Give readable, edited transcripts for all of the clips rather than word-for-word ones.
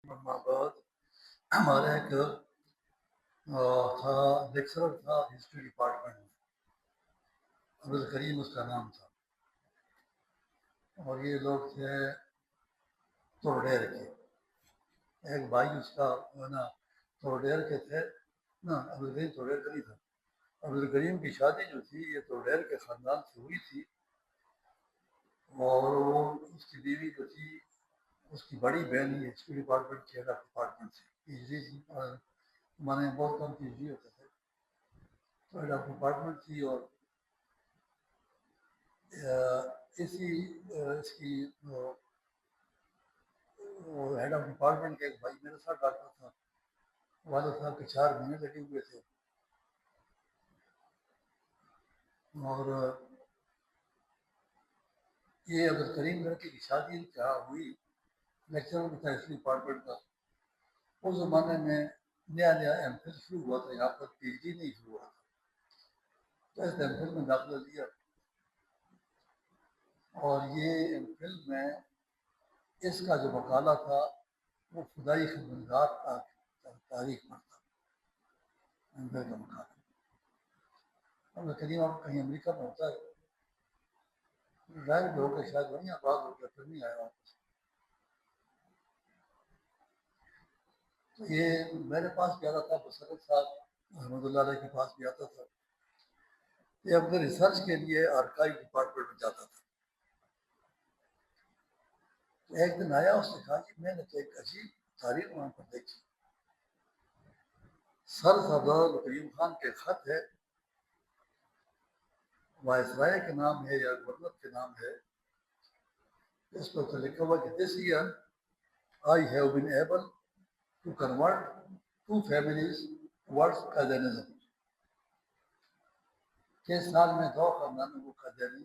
بعد ہمارا ایک تھا لیکچرر تھا ہسٹری ڈپارٹمنٹ میں، عبدالکریم اس کا نام تھا، اور یہ لوگ تھے توڑیر کے، ایک بھائی اس کا نا توڑیر کے تھے نا، عبدالکریم توڑیر کا نہیں تھا۔ عبدالکریم کی شادی جو تھی یہ توڑیر کے خاندان سے ہوئی تھی، اور وہ اس کی بیوی جو تھی اس کی بڑی بہن ہی ہسٹری ڈپارٹمنٹ کی ہیڈ آف ڈپارٹمنٹ تھی، پی ایچ ڈی تھی، اور ہمارے یہاں بہت کم پی ایچ ڈی ہوتے تھے، تو ہیڈ آف ڈپارٹمنٹ تھی۔ اور اس کی ہیڈ آف ڈپارٹمنٹ کا ایک بھائی میرے ساتھ ڈاکٹر تھا، والد صاحب کے 4 مہینے لگے ہوئے تھے، اور یہ عبدالکریم لڑکے کی شادی کیا ہوئی، لیکچرر بھی تھا ہسٹری ڈپارٹمنٹ کا۔ اس زمانے میں نیا نیا ایم فل شروع ہوا تھا، یہاں پر پی ایچ ڈی نہیں شروع ہوا تھا، تو اس ایم فل میں داخلہ لیا، اور یہ ایم فل میں اس کا جو مقالہ تھا وہ خدائی خدمتگار تاریخ پر تھا، ایم فل کا مقالہ۔ عبدالکریم آپ کہیں امریکہ میں ہوتا ہے، ظاہر ہو کے شاید وہیں آباد ہو گیا، پھر نہیں آیا واپس۔ تو یہ میرے پاس بھی آتا تھا، مسرت صاحب رحمۃ اللہ علیہ کے پاس بھی آتا تھا، یہ اپنے ریسرچ کے لیے آرکائیو ڈپارٹمنٹ میں جاتا تھا۔ تو ایک دن آیا، اس نے کہا کہ میں نے تو ایک عجیب تاریخ وہاں پر دیکھی، سر سردار کریم خان کے خط ہے، وائسرائے کے نام ہے یا گورنر کے نام ہے، اس پر تو لکھا ہوا کہ this year I have been able to convert 2 families towards قادیانزم، کہ اس سال میں 2 خاندانوں کو قادیانی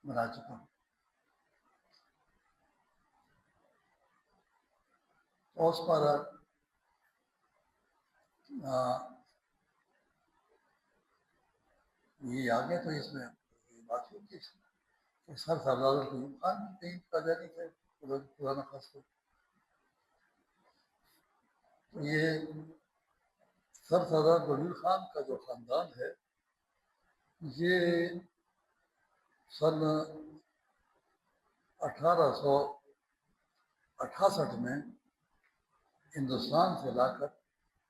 بنا چکا ہوں۔ تو اس پر یہ آگے تو اس میں یہ بات ہوتی ہے کہ سر سردار کریم خان بھی کہیں قادیانی تھے، پرانا خاص کو۔ تو یہ سر سردار ولیل خان کا جو خاندان ہے، یہ سن 1868 میں ہندوستان سے لا کر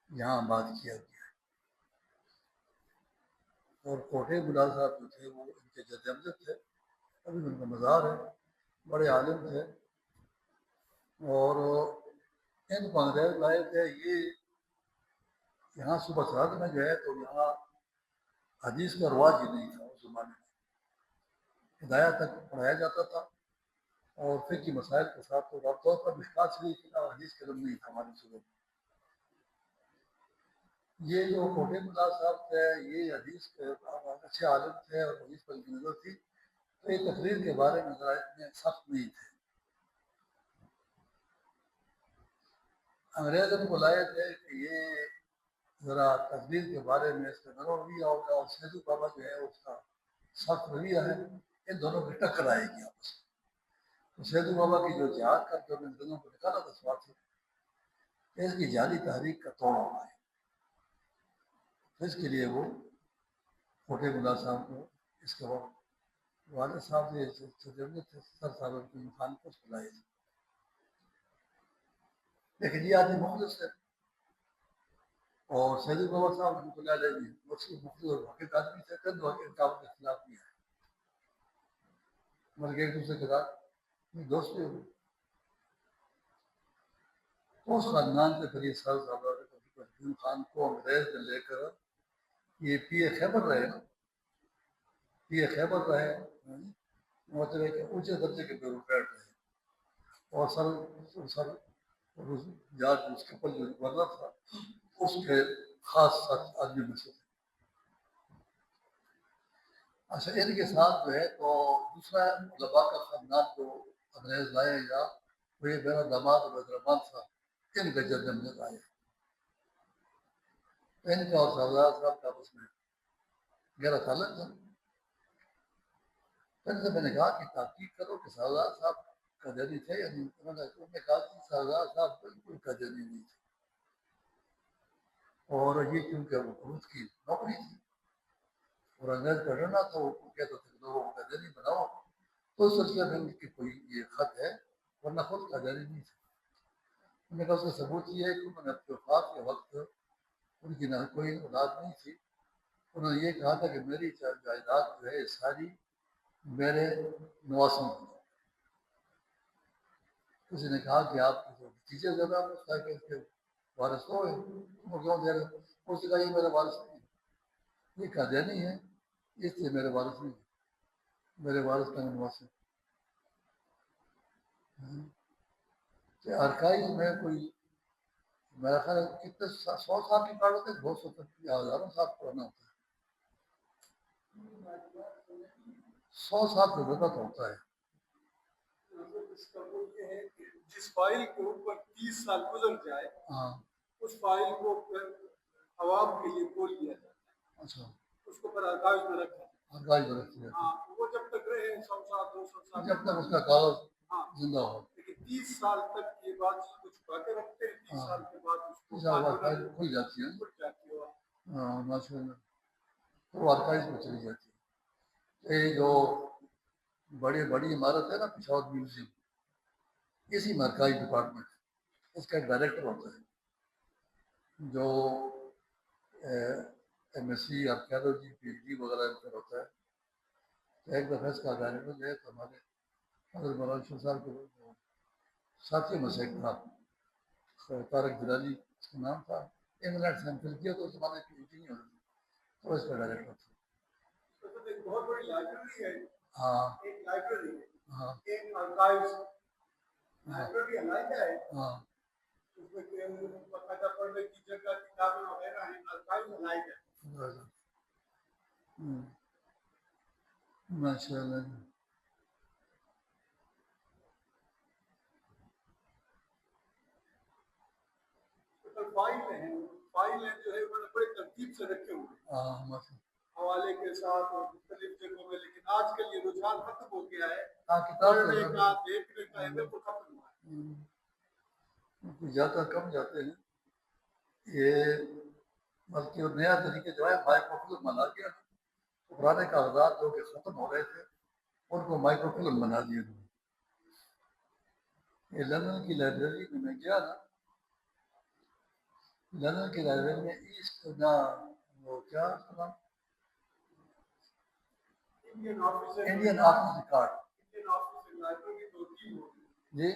یہاں آباد کیا گیا ہے، اور کوٹے بلا صاحب جو تھے وہ ان کے جد امجد تھے، ابھی ان کا مزار ہے، بڑے عالم تھے، اور ان کو انگریز لائے تھے۔ یہ یہاں صبح سرحد میں جو ہے تو یہاں حدیث کا رواج ہی نہیں تھا اس زمانے میں، ہدایت تک پڑھایا جاتا تھا، اور فقہی مسائل کے ساتھ تو طور پر مشکات شریف کی حدیث کا علم نہیں تھا ہمارے صوبے میں۔ یہ جو کوٹے ملا صاحب تھے یہ حدیث کے اچھے عالم تھے اور حدیث پر کی نظر تھی، تو یہ تقریر کے بارے میں ذرا اتنے سخت نہیں تھے۔ انگریز ان کو لائے تھے کہ یہ ذرا تقریر کے بارے میں اس کا نرم رویہ ہوگا، اور سیدو بابا جو ہے اس کا سخت رویہ ہے، ان دونوں کی ٹکر آئے گی آپس میں۔ تو سیدو بابا کی جو جہاد کر کے انگریزوں کو نکالا تھا سوات سے، اس کی جعلی تحریک کا توڑ ہونا ہے، اس کے لیے وہ کوٹے ملا صاحب کو اس کے وقت والد صاحب سے سر صاحب کی خان کو بلائے تھے، لیکن یہ آدمی مخلص ہے، اور سیدو بابا صاحب رحمۃ اللہ علیہ بھی مخلص اور حقیق آدمی تھے، کند ان کا کے خلاف نہیں ہے، بلکہ ایک دوسرے کے ساتھ دوستی ہوئی۔ اس خاندان سے پھر یہ سر سردار کریم خان کو انگریز نے لے کر یہ پی اے خیبر رہے نا، پی اے خیبر رہے، مطلب کہ اونچے درجے کے بیوروکریٹ رہے، اور سر جارج مسٹپل جو گورنر تھا اس کے خاص سخت آدمی میں سے تھے۔ اچھا، ان کے ساتھ جو ہے تو دوسرا علماء کا خاندان جو انگریز لائے گا وہ یہ میرا داماد عبید الرحمان صاحب، ان کا جد امجد آئے، ان کا اور سردار صاحب کا آپس میں گہرا تعلق تھا۔ پھر سے میں نے کہا کہ تحقیق کرو کہ سردار صاحب قادیانی تھے یا نہیں؟ انہوں نے کہا کہ سردار صاحب بالکل قادیانی نہیں تھے، اور یہ کیونکہ حکومت کی نوکری تھی اور انگریز کا ڈرنا تھا، وہ کہتا تھا کہ لوگوں کو قادیانی بناؤ، تو اس سلسلے میں ان کی کوئی یہ خط ہے، ورنہ خود قادیانی نہیں تھے۔ انہوں نے کہا اس کا ثبوت یہ ہے کہ انہوں نے اپنے وفات کے وقت، ان کی نہ کوئی اولاد نہیں تھی، انہوں نے یہ کہا تھا کہ میری جائیداد جو ہے ساری میرے نواسوں کی۔ کسی نے کہا کہ آپ کے جو بھتیجے زیادہ ہوتا ہے کہ اس کے وارث ہو گئے، ان کو کیوں دے رہے؟ اس نے کہا یہ میرا وارث نہیں ہے، یہ قادیانی ہے، اس لیے میرے وارث نہیں ہے، میرے وارث کا نواس ہے۔ کہ ارکائز میں کوئی میرا خیال ہے کتنے 100 سال کی کارڈ ہوتے ہیں، 200 تک یا ہزاروں سال پرانا ہوتا ہے، 100 سال سے زیادہ تو ہوتا ہے۔ اس کا وہ یہ ہے کہ جس فائل کے اوپر 30 سال گزر جائے، ہاں اس فائل کو پھر عوام کے لیے کھول دیا جاتا ہے، اچھا، اس کو پھر آرکائیو میں رکھا جاتا ہے۔ ارکائز میں رکھتے ہاں وہ جب تک رہے 100 سال 200 سال جب تک اس کا کاغذ ہاں، زندہ ہو۔ لیکن 30 سال تک یہ بات چیز کو چھپا کے رکھتے ہیں، 30 ہاں، سال کے بعد اس کو اس کے بعد فائل کھل جاتی ہے، کھل جاتی ہے۔ ہاں ماشاء اللہ، تو وہ ارکائز میں چلی جاتی ہے۔ یہ جو بڑی عمارت ہے نا پشاور میوزیم، اسی میں ارکائز ڈپارٹمنٹ ہے، اس کا ایک ڈائریکٹر ہوتا ہے جو M S C archaeology P H D وغیرہ پر ہوتا ہے۔ تو ایک دفعہ اس کا ڈائریکٹر جو ہے تو ہمارے حضرت مولانا شاہ صاحب کے ساتھی میں سے ایک تھا، طارق جلالی اس کا نام تھا، انگلینڈ سے ہم فل کیا تو اس زمانے کی پی ایچ ڈی نہیں ہوتی تھی، تو اس کا ڈائریکٹر تھا۔ ایک بہت بڑی لائبریری ہے، ہاں ایک لائبریری ہے، ہاں ایک آرکائیوز لائبریری علیحدہ ہے، ہاں اس میں باقاعدہ پڑھنے کی جگہ کتابیں وغیرہ ہیں، آرکائیوز علیحدہ ہے۔ ماشاء اللہ جی۔ فائلیں جو ہے انہوں نے بڑی ترتیب سے رکھے ہوئے ہیں ہاں ماشاء حوالے کے ساتھ اور مختلف جگہوں میں، لیکن آج کل یہ رجحان ختم ہو گیا ہے، ہاں کتاب پڑھنے کا دیکھنے کا یہ بالکل ختم ہوا ہے۔ زیادہ کم جاتے ہیں یہ، بلکہ وہ نیا طریقے جو ہے مائکرو فلم بنا دیا، پرانے کاغذات جو کہ ختم ہو رہے تھے ان کو مائکرو فلم بنا دیے۔ یہ لندن کی لائبریری میں گیا نا، لندن کی لائبریری میں ایسٹ نہ وہ کیا Indian office Indian office record Indian office library دو تین ہوتی جی، ہے،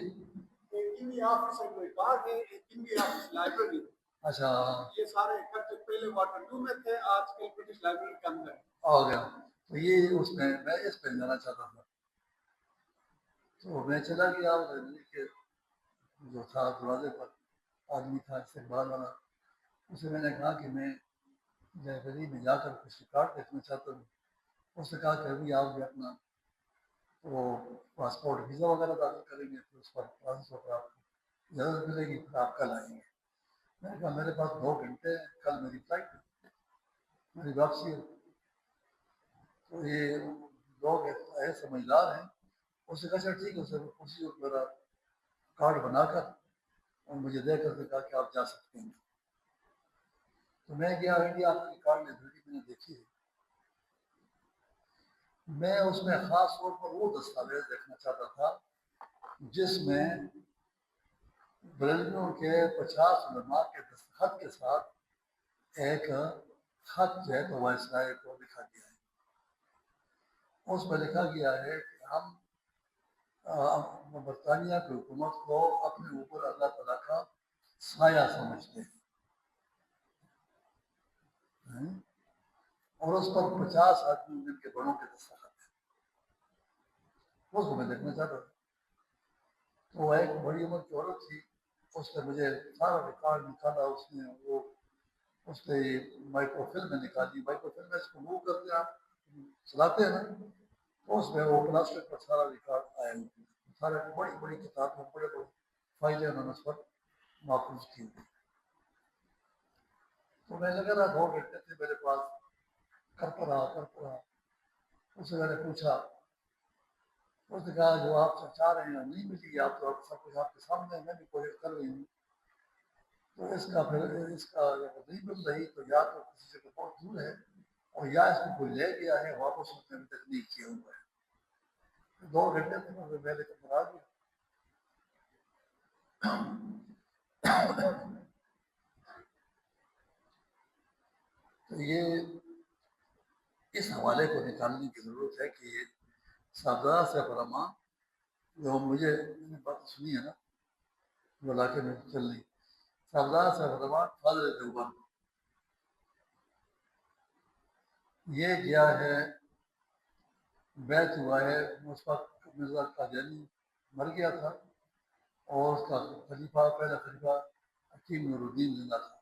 ایک انڈین آفس ریکارڈ ہے، ایک انڈین آفس لائبریری۔ اچھا یہ سارے اکٹھے پہلے واٹر میں تھے، آج کل برٹش لائبریری کے اندر آ گیا۔ تو یہ اس میں اس پہ جانا چاہتا تھا، تو میں چلا گیا لائبریری کے جو تھا دروازے پر آدمی تھا استقبال والا، اسے میں نے کہا کہ میں لائبریری میں جا کر کچھ ریکارڈ دیکھنا چاہتا ہوں۔ اس نے کہا کہ ابھی آپ جو اپنا وہ پاسپورٹ ویزا وغیرہ داخل کریں گے تو اس پر 500 پر آپ کو اجازت ملے گی، پھر آپ کل آئیں گے۔ میں نے کہا میرے پاس 2 گھنٹے ہیں، کل میری فلائٹ ہے، میری واپسی ہے۔ تو یہ لوگ ایسے سمجھدار ہیں، اس نے کہا چل ٹھیک ہے، اسے اسی وقت میرا کارڈ بنا کر اور مجھے دے کر کہا کہ آپ جا سکتے ہیں۔ تو میں گیا انڈیا کی کارڈ لائبریری میں نے دیکھی ہے، میں اس میں خاص طور پر وہ دستاویز دیکھنا چاہتا تھا جس میں بریلویوں کے 50 علماء کے دستخط کے ساتھ ایک خط جو ہے تو وائسرائے کو لکھا گیا ہے۔ اس میں لکھا گیا ہے کہ ہم برطانیہ کی حکومت کو اپنے اوپر اللہ تعالیٰ کا سایہ سمجھتے ہیں، اور اس پر 50 آدمی جن کے بڑوں کے دستخط ہیں، اس کو میں دیکھنا چاہتا تھا۔ تو ایک بڑی عمر کی عورت تھی، اس نے مجھے سارا ریکارڈ نکالا، اس نے وہ اس نے مائکرو فلم نکالی، مائکرو فلم میں اس کو موو کرتے آپ چلاتے ہیں نا، تو اس میں وہ پلاسٹک پر سارا ریکارڈ آیا، سارے بڑی بڑی کتابیں بڑے بڑے فائلیں انہوں نے اس پر محفوظ کی ہوئی۔ تو میں لگا رہا 2 گھنٹے تھے میرے پاس، کرتا رہا۔ اس سے میں نے پوچھا اس نے کہا جو آپ چاہ رہے ہیں نہیں ملی، آپ تو سب کچھ آپ کے سامنے ہے، میں بھی کوشش کر رہی ہوں، تو اس کا اگر نہیں مل رہی تو یا تو کسی سے بہت دور ہے، اور یا اس کو کوئی لے گیا ہے، واپس اس نے ابھی تک نہیں کیا ہوا ہے۔ 2 گھنٹے میں میں لے کر آ گیا۔ تو یہ اس حوالے کو نکالنے کی ضرورت ہے کہ یہ صاحبزادہ سے علماء جو مجھے بات سنی ہے نا، وہ علاقے میں چل رہی، صاحبزادہ سے علماء فاضل دیوبند، یہ گیا ہے، بیعت ہوا ہے، اس وقت مرزا قادیانی مر گیا تھا، اور اس کا خلیفہ، پہلا خلیفہ حکیم نور الدین زندہ تھا۔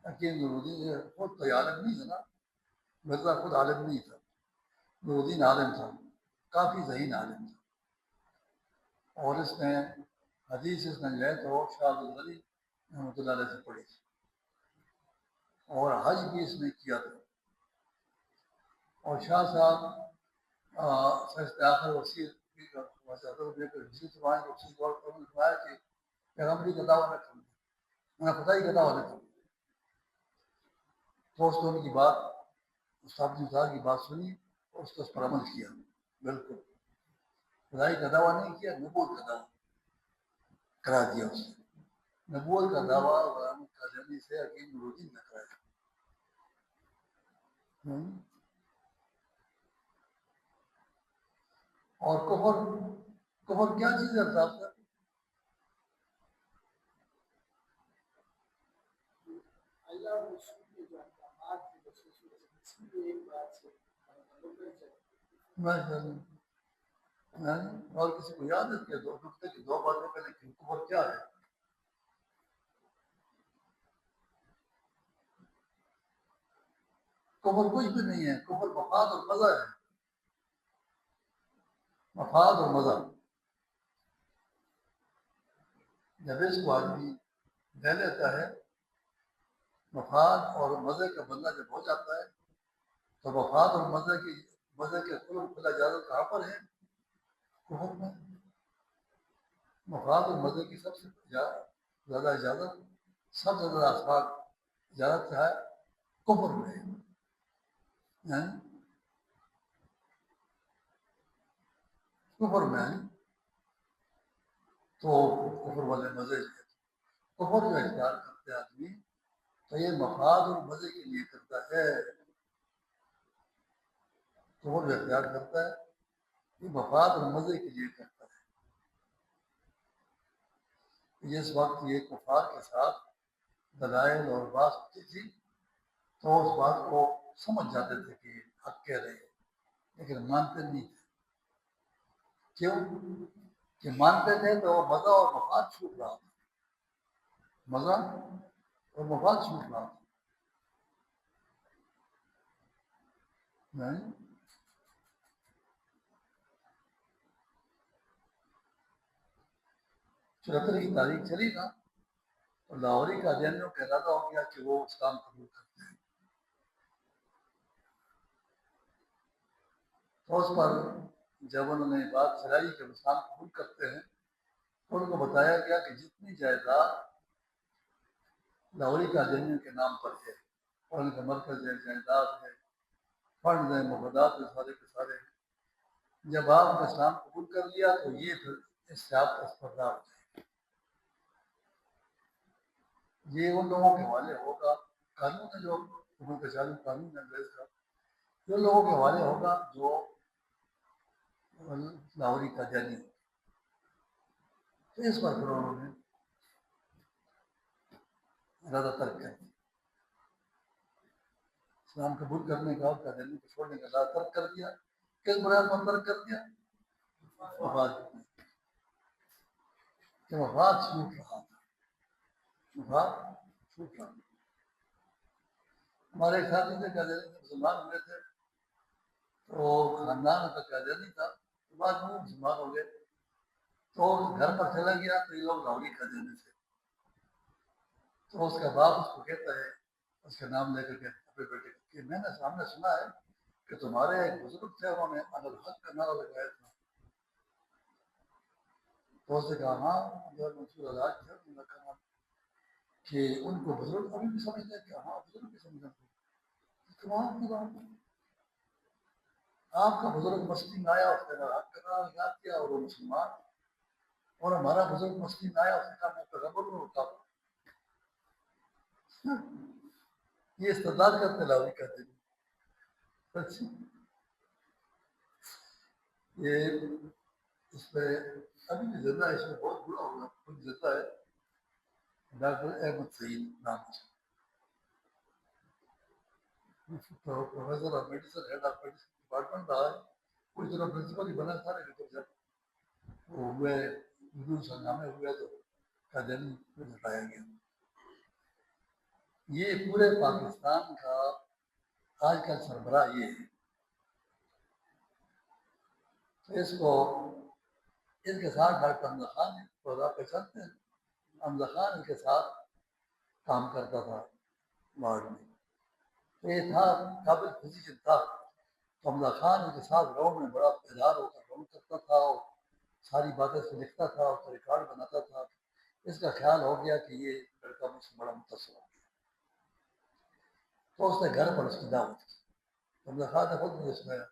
حکیم نور الدین خود تو عالم نہیں تھا نا، مرزا خود عالم نہیں تھا، نور الدین عالم تھا، کافی ذہین عالم تھا، اور اس نے حدیث اس نے جو ہے تو شاہ عبد الغنی رحمۃ اللہ علیہ سے پڑھی تھی، اور حج بھی اس نے کیا تھا، اور شاہ صاحب آخر وسیع پیغمبری کا دعویٰ نہ کروں، میں خدائی کا دعویٰ نہ کروں۔ تو اس نے ان کی بات، استاد صاحب کی بات سنی، اور اس پر عمل کیا، بالکل خدائی کا دعویٰ نہیں کیا، نبوت کا دعویٰ کرا دیا اس نے۔ نبوت کا دعویٰ غلام قادیانی سے حکیم نور الدین نے کرایا۔ اور کفر کیا چیز ہے صاحب صاحب؟ اللہ اور رسول کے جو احکامات ہیں، خصوصی کسی بھی ایک بات سے اور کسی کو یاد ہے کہ 2 نقطے کی 2 باتیں پہلے کہ کفر کیا ہے؟ کفر کچھ بھی نہیں ہے، کفر مفاد اور مزہ ہے، مفاد اور مزہ۔ جب اس کو آدمی لے لیتا ہے، مفاد اور مزے کا بندہ جب ہو جاتا ہے، تو مفاد اور مزے کے کھلا اجازت کہاں پر ہے؟ کفر میں۔ مفاد اور مزے کی سب سے زیادہ اجازت، سب سے زیادہ اسباب اجازت ہے کفر میں ہے، کفر میں ہے۔ تو کفر والے مزے جو ہے، کفر جو اختیار کرتے آدمی، تو یہ مفاد اور مزے کے لیے کرتا ہے، کفر جو اختیار کرتا ہے یہ مفاد اور مزے کے لیے کرتا ہے۔ جس وقت یہ کفار کے ساتھ دلائل اور بات ہوتی تھی، تو اس بات کو سمجھ جاتے تھے کہ حق کہہ رہے ہیں، لیکن مانتے نہیں تھے۔ کیوں کہ مانتے تھے تو مزہ اور مفاد چھوٹ رہا تھا، مزہ اور مفاد چھوٹ رہا تھا۔ نہیں 74 کی تاریخ چلی نا، تو لاہوری قادیانیوں کا ارادہ ہو گیا کہ وہ اسلام قبول کرتے ہیں، تو اس پر جب انہوں نے بات چلائی کہ اسلام قبول کرتے ہیں، تو ان کو بتایا گیا کہ جتنی جائیداد لاہوری قادیانیوں کے نام پر ہے، اور ان کا مرکز ہے، جائیداد ہے، فنڈ ہے، مفادات ہے، سارے کے سارے ہیں، جب آپ نے اسلام قبول کر لیا تو یہ پھر اس سے آپ اسپردار ہو جائے، یہ ان لوگوں کے حوالے ہوگا، قانون ہے جو حکومت کا چالو قانون ہے انگریز کا، یہ ان لوگوں کے حوالے ہوگا جو لاہوری قادیانی ہو۔ تو اس پر پھر انہوں نے ارادہ ترک کر دیا، اسلام قبول کرنے کا اور قادیانی کو چھوڑنے کا ارادہ ترک کر دیا۔ کس بنیاد پر ترک کر دیا؟ مفاد، کہ مفاد چھوٹ رہا تھا، مفاد چھوٹ رہا تھا۔ ہمارے ایک ساتھی سے قادیانی سے مسلمان ہوئے تھے، تو خاندان کا قادیانی تھا، بعد میں وہ مسلمان ہو گئے، تو گھر پر چلا گیا تو یہ لوگ لاہوری قادیانی تھے، تو اس کا باپ اس کو کہتا ہے، اس کا نام لے کر کے اپنے بیٹے کہ میں نے سامنے سنا ہے کہ تمہارے ایک بزرگ تھے، انہوں نے الحق کا نعرہ لگایا تھا، تو اس نے کہا ہاں جو منصور علاج تھا انہوں نے کہا کہ ان کو بزرگ ابھی بھی سمجھتے ہیں کہ ہاں بزرگ بھی سمجھتے ہیں کمال کی بات ہے۔ آپ کا بزرگ مستی میں آیا اس نے یاد کیا اور وہ مسلمان، اور ہمارا بزرگ مستی میں آیا اس نے کہا میں پیغمبر ہوں ہوتا ہوں۔ یہ استدلال کرتے لاوی کہتے ہیں سچی یہ اس پہ ابھی بھی زندہ ہے، اس میں بہت برا ہوگا کچھ زندہ ہے، ڈاکٹر احمد سعید نام ہے، تو professor of medicine head of medicine department رہا ہے، کچھ دنوں پرنسپل ہی بنا تھا، لیکن پھر جب وہ ہوئے اردو سنگامے ہوئے تو قادیانی کو ہٹایا گیا۔ یہ پورے پاکستان کا آج کل سربراہ یہ ہے، تو اس کو ان کے ساتھ ڈاکٹر حمزہ خان کو آپ پہچانتے ہیں، حمزہ خان ان کے ساتھ کام کرتا تھا وارڈ میں، تو یہ تھا قابل فزیشن تھا، تو حمزہ خان ان کے ساتھ گراؤنڈ میں بڑا بیدار ہو کر گراؤنڈ کرتا تھا اور ساری باتیں سے لکھتا تھا اور ریکارڈ بناتا تھا۔ اس کا خیال ہو گیا کہ یہ لڑکا مجھ سے بڑا متاثر ہو گیا، تو اس نے گھر پر اس کی دعوت کی، حمزہ خان نے خود مجھے سنایا،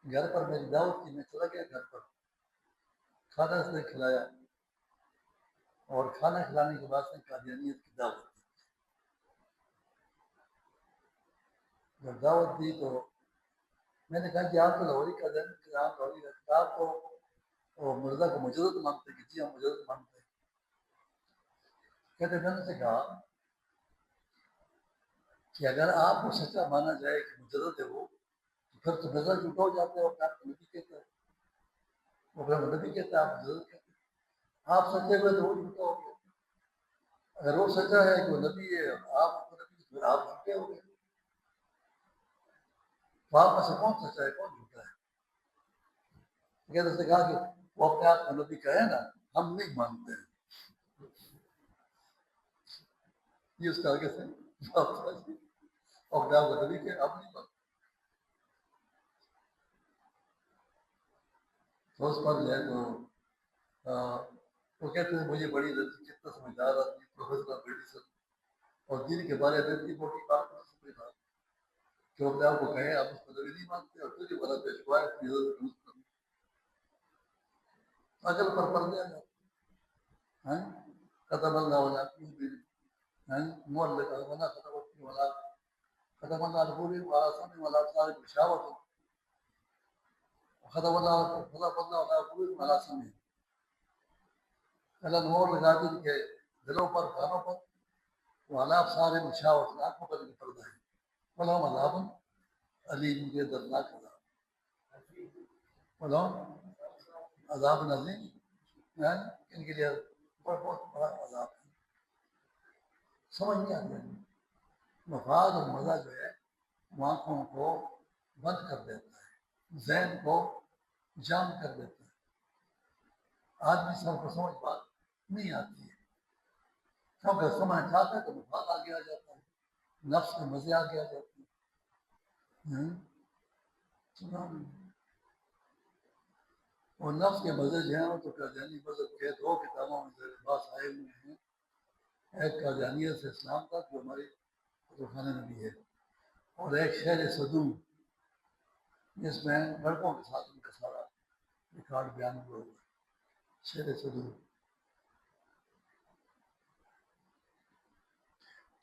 گھر پر میری دعوت کی، میں چلا گیا گھر پر، کھانا اس نے کھلایا اور کھانا کھلانے کے بعد سے قادیانیت کی دعوت دی۔ جب دعوت دی تو میں نے کہا کہ آپ تو لاہوری قادیانی کے نام لاہوری کا، آپ تو مرزا کو مجدد مانتے کہ جی ہم مجدد مانتے ہیں۔ کہتے میں نے سے کہا کہ اگر آپ کو سچا مانا جائے کہ مجدد ہے وہ، تو پھر تو مرزا جھوٹا ہو جاتا ہے، اور آپ کو نبی کہتا ہے، وہ پھر نبی کہتا ہے، آپ مجدد کہتے ہیں، آپ سچے ہوئے تو وہ جھوٹا ہو گیا، اگر وہ سچا ہے کہ وہ نبی ہے آپ کو نبی، پھر آپ جھوٹے ہو گئے، تو آپ میں سے کون سچا ہے کون جھوٹا ہے؟ کہتے اس نے کہا کہ وہ اپنے آپ کو نبی کہے نا، ہم نہیں مانتے ہیں، یہ اس کا آگے سے اپنے آپ کو نبی کہے ہم نہیں مانتے۔ تو اس پر جو ہے تو وہ کہتے ہیں مجھے بڑی لذت، کتنا سمجھدار آدمی، پروفیسر آف میڈیسن، اور دین کے بارے میں اتنی موٹی بات نہیں سمجھتا کہ وہ اپنے آپ کو کہے آپ اس کو نبی نہیں مانتے، اور پھر یہ بڑا پیشوا ہے اپنی ضرورت درست کرنا، عقل پر پردے آ جاتے ہیں، ختم اللہ علیہ قلوبہم، مور لگا ولا ختم ولا ختم اللہ علیہ قلوبہم ولا سمعہم ولا ابصارہم غشاوۃ، ختم اللہ علیہ قلوبہم ولا سمعہم، اللہ مور لگا دی ان کے دلوں پر کانوں پر، ولا ابصارہم غشاوۃ، آنکھوں پر بھی پردہ ہے، ولہم عذاب علیم، یہ دردناک عذاب، ولہم عذاب عظیم، ان کے لیے بہت بڑا عذاب ہے۔ سمجھ نہیں آتی ہے، مفاد اور مزہ جو ہے وہ آنکھوں کو بند کر دیتا ہے، ذہن کو جام کر دیتا ہے، آدمی سب کو سمجھ بات نہیں آتی ہے، کیونکہ سمجھ چاہتا ہے تو مفاد آگے آ جاتا ہے، نفس کے مزے آگے آ جاتے ہیں، اور نفس کے مزے جو ہیں وہ تو قادیانی مذہب کے دو کتابوں میں میرے پاس آئے ہوئے ہیں، ایک قادیانیت سے اسلام کا جو ہمارے خانہ میں بھی ہے، اور ایک شہر صدوم جس میں لڑکوں کے ساتھ ان کا سارا ریکارڈ بیان ہوا ہوا ہے، شہر صدوم۔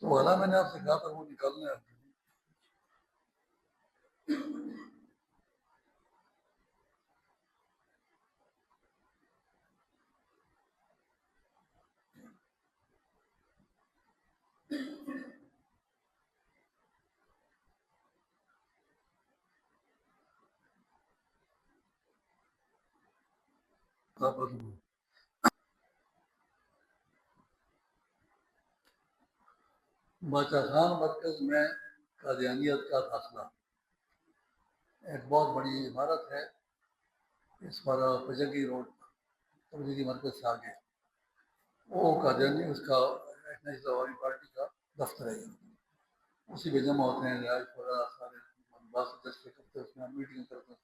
تو والا میں نے آپ سے کہا تھا وہ نکالنا ہے، باچا خان مرکز میں قادیانیت کا داخلہ، ایک بہت بڑی عمارت ہے اس پر پجگی روڈ پر، تبلیغی مرکز سے آگے، وہ قادیانی اس کا نیشنل عوامی پارٹی کا دفتر ہے، اسی پہ جمع ہوتے ہیں رہائش وغیرہ سارے، بات چیت کرتے ہیں، اس میں میٹنگ کرتے ہیں،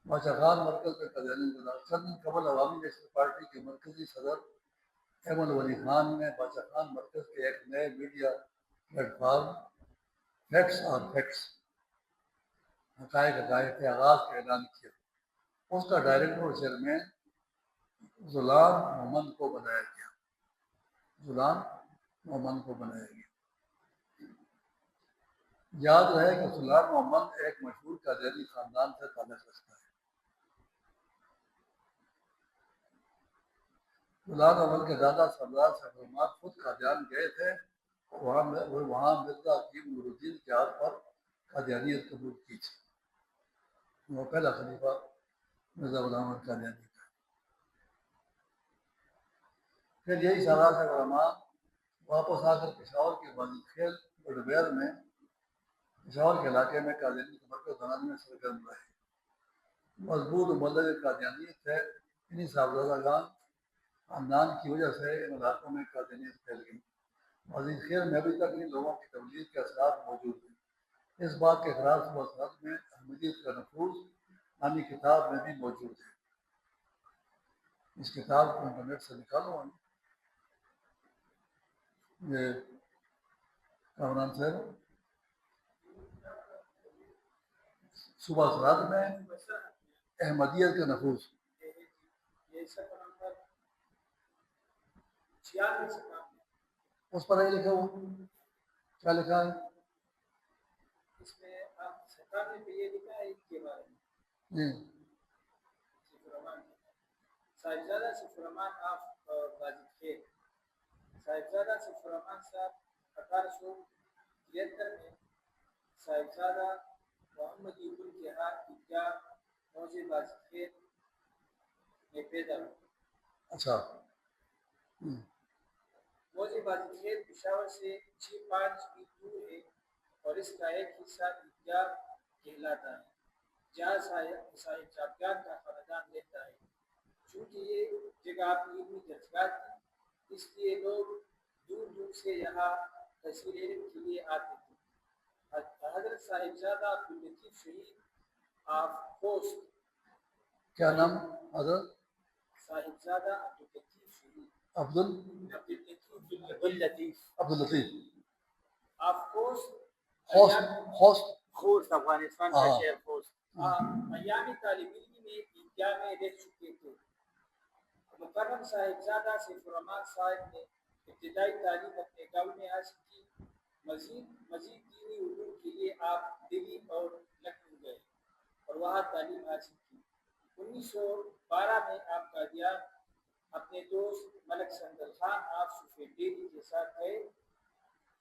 بادشاہ خان مرکز میں قادیانی انقلاب چند دن قبل عوامی نیشنل پارٹی کے مرکزی صدر احمد ولی خان نے بادشاہ خان مرکز کے ایک نئے میڈیا پلیٹ فارم فیکٹس اور فیکٹس حقائق کے آغاز کا اعلان کیا۔ اس کا ڈائریکٹر اور چیئرمین غلام محمد کو بنایا گیا۔ غلام محمد کو بنایا گیا۔ یاد رہے کہ غلام محمد ایک مشہور قادیانی خاندان سے تعلق رکھتا ہے۔ غلام محمد کے دادا سردار سفرمان خود قادیان گئے تھے، وہاں مرزا حکیم نور الدین کے ہاتھ پر قادیانیت قبول کی تھی۔ وہ پہلا خلیفہ مرزا غلام محمد قادیانی کا۔ پھر یہی سالار سے علماء واپس آ کر پشاور کے بازی خیل بڈبیر میں پشاور کے علاقے میں قادیانی کے مرکز بنانے میں سرگرم رہے۔ مضبوط مبلغ قادیانیت تھے۔ انہیں صاحبزادگان خاندان کی وجہ سے ان علاقوں میں قادیانیت پھیل گئی۔ عزیز خیر میں ابھی تک ان لوگوں کی تبلیغ کے اثرات موجود ہیں۔ اس بات کے خلاف صورت میں احمدیت کا نفوذ نامی کتاب میں بھی موجود ہے۔ اس کتاب کو انٹرنیٹ سے نکالو۔ یہ کامران صاحب صبح اثرات میں احمدیت کا نفوذ، اس پر یہ لکھا ہوا کیا لکھا ہے؟ اس میں آپ 97 پہ یہ لکھا ہے ان کے بارے میں جی صاحبزادہ سفرمان آف واجد خیر۔ صاحبزادہ سفرمان صاحب 1873 میں صاحبزادہ محمد ابن کے ہاتھ عیدگاہ موضع واجد خیر میں پیدا ہوئے۔ اچھا۔ موضع واجد خیر پشاور سے 6-5 میل دور ہے اور اس کا ایک حصہ عیدگاہ کہلاتا ہے جہاں صاحبزادگان کا خاندان رہتا ہے۔ چونکہ یہ جگہ اپنی علمی درجات تھی، اس لیے لوگ دور دور سے یہاں تحصیل علم کے لیے آتے تھے۔ حضرت صاحبزادہ عبداللطیف شہید آف خوست، کیا نام حضرت؟ صاحبزادہ عبداللطیف شہید عبداللطیف آف خوست خوست افغانستان کا شہر خوست ایام طالب علمی میں عیدگاہ میں رہ چکے تھے۔ مکرم صاحبزادہ سیفالرحمان صاحب نے ابتدائی تعلیم اپنے گاؤں میں حاصل کی۔ مزید دینی علوم کے لیے آپ دلی اور لکھنؤ گئے اور وہاں تعلیم حاصل کی۔ 1912 میں آپ قادیان اپنے دوست ملک سندل خان آپ سفید ڈیری کے ساتھ گئے۔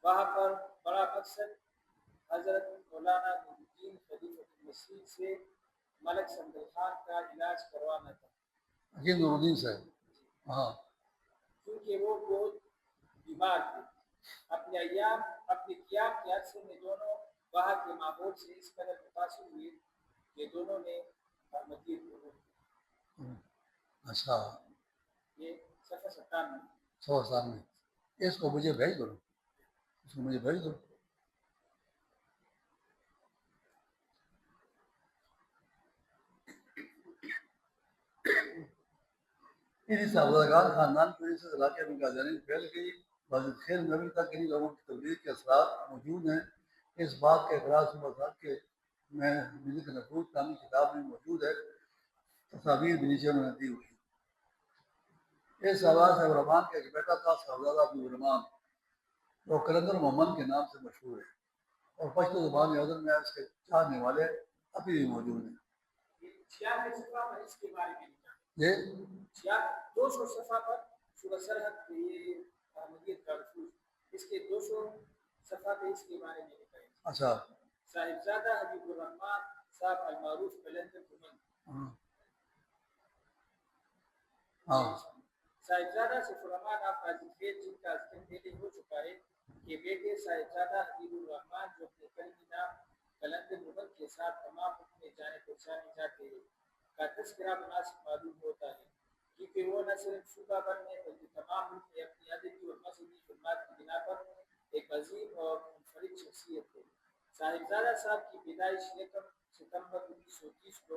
وہاں پر بڑا مقصد حضرت مولانا نور الدین خلیفۃ المسیح سے ملک سندل خان کا علاج کروانا تھا۔ حکیم نور الدین صاحب، ہاں، کیونکہ وہ بہت بیمار تھے۔ اپنے قیام کے عرصے میں دونوں وہاں کے ماحول سے اس قدر متاثر ہوئے کہ دونوں نے احمدیت قبول کی۔ اچھا، یہ صفحہ 97 میں اس کو مجھے بھیج دو، اس کو مجھے بھیج دو۔ انہیں صاحبزادگان خاندان کی وجہ سے علاقے میں قادیانی پھیل گئی۔ واجد خیر میں ابھی تک انہیں لوگوں کی تبلیغ کے اثرات موجود ہیں۔ اس بات کے اقرار صبح کے میں احمدیت کا نفوذ نامی کتاب میں موجود ہے۔ تصاویر بھی نیچے میں دی ہوئی۔ اس سالار صاحب الرحمان کا ایک بیٹا تھا صاحبزادہ عبدالرحمان، جو کلندر محمد کے نام سے مشہور ہے، اور پشتو زبان اردن میں اس کے چاہنے والے ابھی بھی موجود ہیں۔ 96 صفحہ پر اس کے بارے میں لکھا ہے۔ یہ 200 صفحہ پر صبح سرحد یہ احمدیت کا نفوذ، اس کے 200 صفحہ پہ اس کے بارے میں لکھا ہے۔ اچھا، صاحبزادہ حبیب الرحمان صاحب المعروف کلندر محمد۔ ہاں، صاحبزادہ سیفالرحمان آپ واجد خیر جن کا ذکر پہلے ہو چکا ہے کہ بیٹے صاحبزادہ حبیب الرحمان جو اپنے کلمی نام کلندر محمد کے ساتھ تمام حکم جانے پہچانے جاتے ہیں کا تذکرہ مناسب معلوم ہوتا ہے، کیونکہ وہ نہ صرف صوبہ بھر میں بلکہ تمام ملک میں اپنی ادبی اور مذہبی خدمات کی بنا پر ایک عظیم اور منفرد شخصیت ہے۔ صاحبزادہ صاحب کی پیدائش 1 ستمبر 1930 کو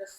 10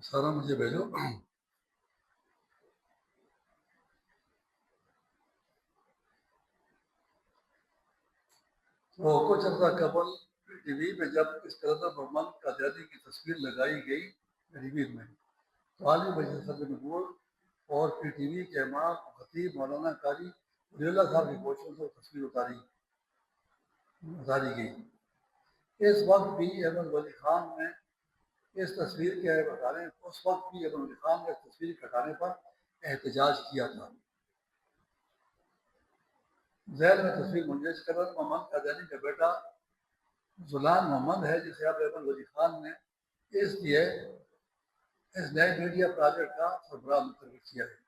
سارا مجھے بھیجو. تو کچھ عرصہ قبل ٹی وی پہ جب اس قدر محمد قادیانی کی تصویر لگائی گئی ٹی وی میں، تو عالمی مجلس صدر نبوت اور پی ٹی وی کے امام خطیب مولانا قاری ولی اللہ صاحب کی کوششوں سے تصویر اتاری گئی. اس وقت بھی احمد ولی خان نے اس تصویر کے ہٹانے اس وقت بھی احمد ولی خان نے تصویر کے ہٹانے پر احتجاج کیا تھا. ذیل میں تصویر منجز کرن محمد قادیانی کا بیٹا زلان محمد ہے، جسے اب احمد ولی خان نے اس نئے میڈیا پروجیکٹ کا سربراہ مقرر کیا ہے.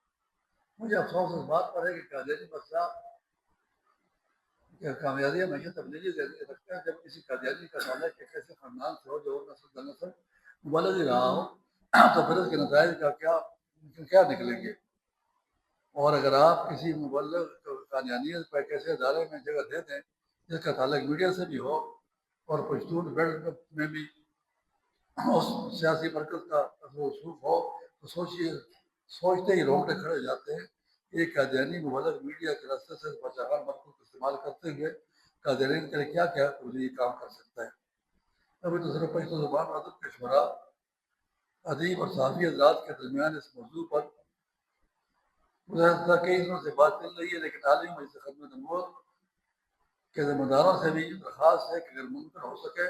مجھے افسوس اس بات پر ہے کہ قادیانی مسئلہ کامیابی ہمیشہ تبدیلی رکھتا ہے. جب کسی قادیانی کا تعلق ایک ایسے خاندان سے ہو جو نسل در نسل مبلغ ہی رہا ہو تو پھر اس کے نتائج کا کیا نکلیں گے. اور اگر آپ کسی مبلغ قادیانیت پر ایک ایسے ادارے میں جگہ دے دیں جس کا تعلق میڈیا سے بھی ہو اور پشتون بیلٹ میں بھی اس سیاسی مرکز کا رسوخ ہو، تو سوچتے ہی رونگٹے کھڑے ہو جاتے ہیں. ایک قادیانی مبلغ میڈیا کے راستے سے بچاغان مرکز کو استعمال کرتے ہوئے قادیانی کے لیے کیا کام کر سکتا ہے. ابھی تو صرف پشتو زبان ادب کے شعراء، ادیب اور صحافی حضرات کے درمیان اس موضوع پر کئی دنوں سے بات چل رہی ہے، لیکن عالمی مجلس خدمت نبوت کے ذمہ داروں سے بھی درخواست ہے کہ اگر ممکن ہو سکے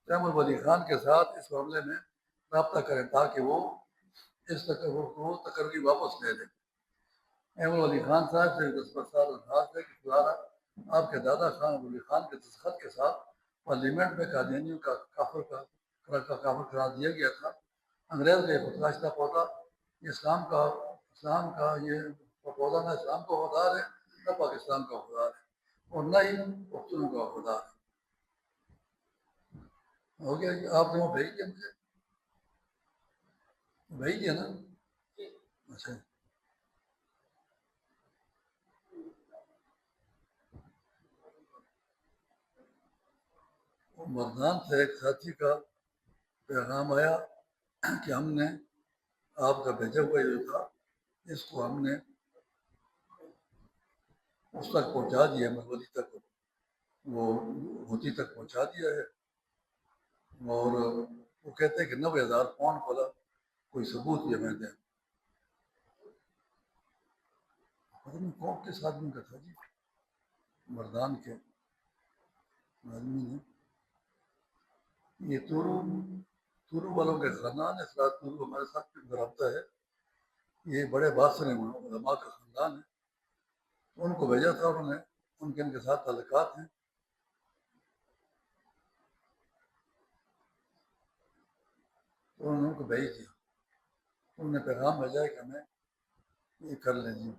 تو احمد ولی خان کے ساتھ اس معاملے میں رابطہ کریں تاکہ وہ اس تقرری واپس لے لیں. احمد ولی خان صاحب سے دستبردار درخواست ہے کہ خدا آپ کے دادا خان ولی خان کے دستخط کے ساتھ پارلیمنٹ میں قادیانیوں کا کافر قرار دیا گیا تھا. انگریز کا یہ خودکاشتہ پودا اسلام کا یہ پودا نہ اسلام کا وفادار ہے نہ پاکستان کا وفادار ہے اور نہ ہی پختونوں کا وفادار ہے. ہو گیا جی. آپ نے وہ بھیج دیا مجھے، بھیج دیا نا؟ اچھا. مردان سے ایک ساتھی کا پیغام آیا کہ ہم نے آپ کا بھیجا ہوا جو تھا اس کو ہم نے اس تک پہنچا دیا، مرولی تک وہ ہوتی تک پہنچا دیا ہے. اور وہ کہتے ہیں کہ 90,000 پاؤنڈ والا کوئی ثبوت بھی ہمیں دیں. پتہ نہیں کون کس آدمی کا تھا جی، مردان کے آدمی نے. یہ تورو والوں کے خاندان ہے. سرات تورو ہمارے ساتھ بھی رابطہ ہے. یہ بڑے بادشاہ علماء کا خاندان ہے. ان کو بھیجا تھا انہوں نے، ان کے ساتھ تعلقات ہیں. تو انہوں نے ان کو بھیج دیا. انہوں نے پیغام بھیجا ہے کہ ہمیں یہ کر لیں جی.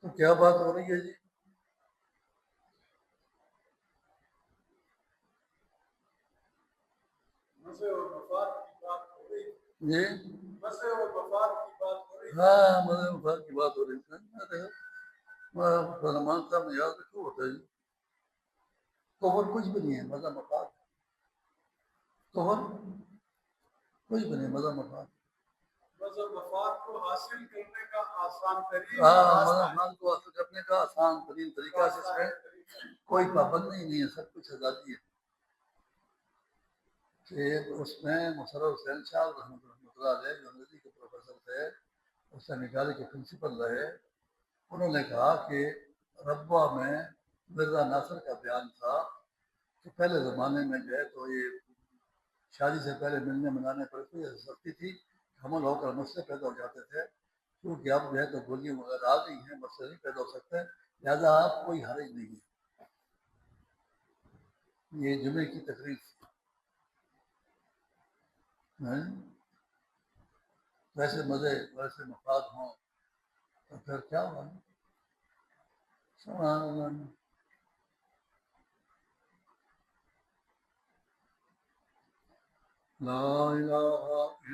تو کیا بات ہو رہی ہے جی؟ مسئلے اور مفاد کی بات ہو رہی ہے. جی مسئلے اور مفاد کی بات ہو رہی ہے. ہاں، مذہب مفاد کی بات ہو رہی ہے. رحمان صاحب نے یاد رکھو ہوتا ہے جی. کفر کچھ بھی نہیں ہے، مذہب مفاد. کفر کچھ بھی نہیں، مذہب مفاد. مذہب مفاد کو حاصل کرنے کا آسان ترین ہاں، راستہ مذہب ہے. مفاد کو حاصل کرنے کا آسان ترین طریقہ ہے. اس میں کوئی پابندی نہیں ہے، سب کچھ آزادی ہے. کہ اس میں مسرر حسین شاہ رحمۃ اللہ علیہ جو انگریزی کے پروفیسر تھے، اس سے نکالے کے پرنسپل رہے. انہوں نے کہا کہ ربوہ میں مرزا ناصر کا بیان تھا کہ پہلے زمانے میں جو ہے تو یہ شادی سے پہلے ملنے منانے پر کوئی سختی تھی، حمل ہو کر مسئلے پیدا ہو جاتے تھے. کیونکہ اب جو ہے تو گولیاں وغیرہ آ گئی ہیں، مسئلے نہیں پیدا ہو سکتے، لہٰذا آپ کوئی حرج نہیں ہے. یہ جمعے کی تقریر تھی. ویسے مزے ویسے مفاد ہوں تو پھر کیا ہوگا؟ سبحان اللہ. لا الہ